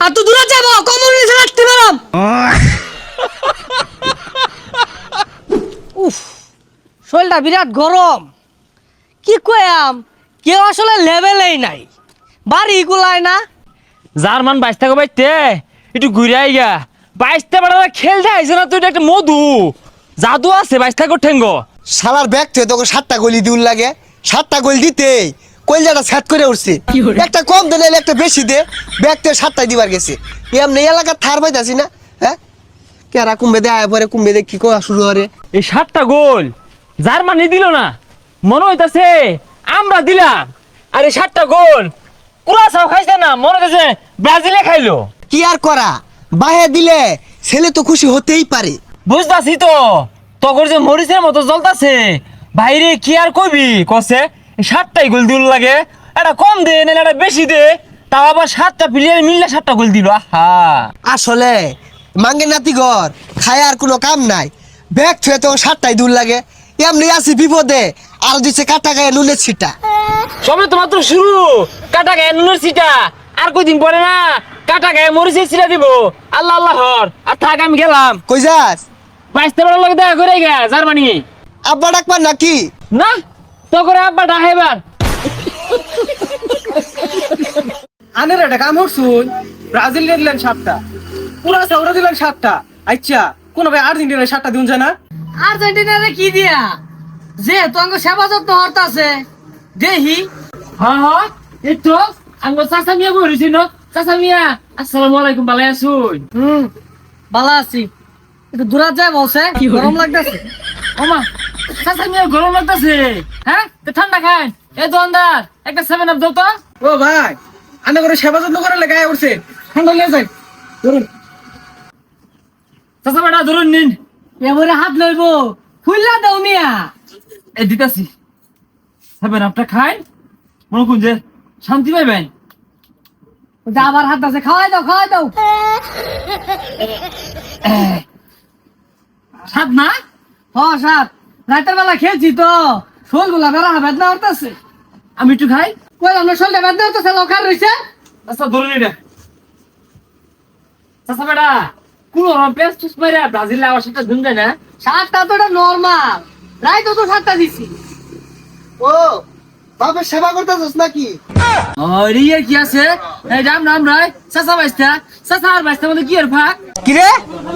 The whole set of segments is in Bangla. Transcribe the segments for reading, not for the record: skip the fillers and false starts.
আর তুই দূরে যাবো কমন নিচে রাখতে পারাম। উফ, শরীরটা বিরাট গরম। কি কয়াম, কেউ আসলে লেভেলেই নাই, বাড়ি গুলায় না। জার্মান 22 টাকা বাইতে একটু ঘুরে আইগা 22 টাকা খেলতে আইছে না তুই একটা মধু জাদু আছে 22 টাকা ঠেঙ্গ শালার ব্যাগ থেকে তোকে 7টা গোলি দিউল লাগে, 7টা গোল দিতে কইলাটা সেট করে উঠছে। একটা কম দে নাইলে একটা বেশি দে, ব্যাগ থেকে 7টাই দিবার গেছে। এমনি এলাকা থার পাইতাছি না, হ্যাঁ কেরা কুম্বে দে আয় পরে কুম্বে দে কি করা শুরু করে। এই 7টা গোল জার্মানি দিল না, মনে হইতাছে আমরা দিলাম। আর এই 7টা গোল কুরাসাও খাইছে না, মনে হইতাছে ব্রাজিলে খাইলো। কি আর করা, বাহে দিলে ছেলে তো খুশি হতেই পারে। বুঝতাছি তো তগর যে মরিচের মতো জ্বলতাছে বাইরে, কি আর কইবি কসে 7টাই গোল দিল লাগে। এটা কম দে না এটা বেশি দে, তাও আবার 7টা প্লেয়ার মিললে 7টা গোল দিল। আহা আসলে মাঙ্গে নাতি ঘর খায় আর কোনো কাম নাই, ব্যাগ থুয়ে তো 7টাই দূর লাগে। এমনি আছি বিপদে, আর দিচ্ছে কাটা গায়ে নুনের ছিটা। সবে তো মাত্র শুরু, কাটা গায়ে নুনের ছিটা, আর কয়দিন পরে না কাটা গায়ে মরিচের ছিটা দিব। আল্লাহ আল্লাহ হর, আর থাক আমি গেলাম। কই যাস? 22 টাকার লগে দেখা করে গে জার্মানি। আব্বা ডাকবার নাকি? না তো করে আব্বা ডাহেবার আনের একটা কাম করছুন, ব্রাজিল দিলেন 7টা, পুরা সৌরা দিলেন 7টা। আচ্ছা কোন ভাই আর্জেন্টিনার 7টা দিন জানা? আর্জেন্টিনারে কি দিয়া যে তোঙ্গ সেবা যত্ন হরতাছে দেহি। হ্যাঁ হ্যাঁ এই তো আঙ্গ চাচা মিয়া বইছি ন। চাচা মিয়া আসসালামু আলাইকুম, ভালো আছুন? ভালো আছি, একটু দূরে যায় বলছে গরম লাগতেছে। ওমা চাচা মিয়া গরম লাগতেছে, হ্যাঁ তো ঠান্ডা খান। এই দোকানদার একটা 7 আপ দাও তো। ও ভাই আনে করে সেবা যত্ন করে লেগায় উঠছে, ঠান্ডা লেগে যায়। ধরুন চাচা বেটা ধরুন নিন। এবারে হাত লইব ফুললা দাও মিয়া। এই দিতাছি 7 আপটা খাই, মনে করুন যে শান্তি পাইবেন। ওটা আবার হাত আছে, খাওয়াই দাও খাওয়াই দাও। সাত না হ সাত, রাতের বেলা খেয়েছি তো শোল গুলা বেড়া বেদনা হরতাছে। আমি একটু খাই। কই আমরা শোলটা বেদনা হরতাছে, লখার রইছে। আচ্ছা ধরুন এটা। চাচা বেটা কোন পেস্ট টেস্ট মাইরা ব্রাজিলে আবার সেটা ধুন যায় না। সাতটা তো এটা নর্মাল, রাইতো তো সাতটা দিছি। ও বাপের সেবা করতেছস নাকি? আরে ইয়ার কি আছে? এই রাম রাম রাই চাচা বাইস্তা, চাচা আর বাইস্তা মধ্যে কি আর ফাক? কিরে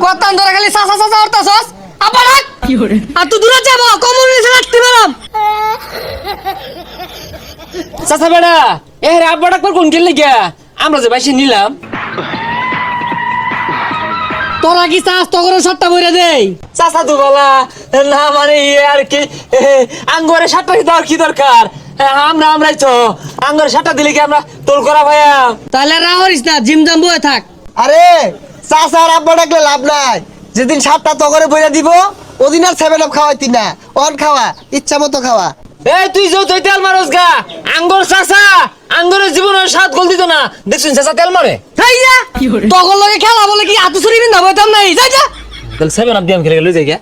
কত ধরে খালি সাসা সাসা হরতাছস? আবার রাখ কি করে, আর তুই দূরে যাবো কমন নিচে রাখতে পারাম। চাচা বেটা এ রে আব্বা ডাকবার কোন গেল গিয়া আমরা যে বাইসে নিলাম। তোরা কি চাস তগর সট্টা বইরা দেই? চাচা দুবালা না মানে ইয়ে আর কি, আঙ্গরে 7টা দাও কি দরকার? আমরাই তো আঙ্গরে 7টা দিলে কি আমরা তোল করা ভাইয়া? তাহলে রাহরিস না, জিম জাম বয়ে থাক। আরে চাচা আর আব্বা ডাকলে লাভ নাই, যেদিন 7টা তগরে বইরা দিব ওদিন আর 7 আপ খাওয়াইতি না, অন খাওয়া ইচ্ছা মতো খাওয়া। এই তুই যৌ তুই তেল মারস গা, আঙ্গর চাচা আঙ্গরের জীবনের 7 গোল দিত না, দেখছুন চাচা তেল মারে। তগর লগে খেলা বলে কি আতু ছুরি বিন্দা বইতাম নাই, যাই যা। তাহলে 7 আপ দিয়ে আমি খেলে গেল যাই গা।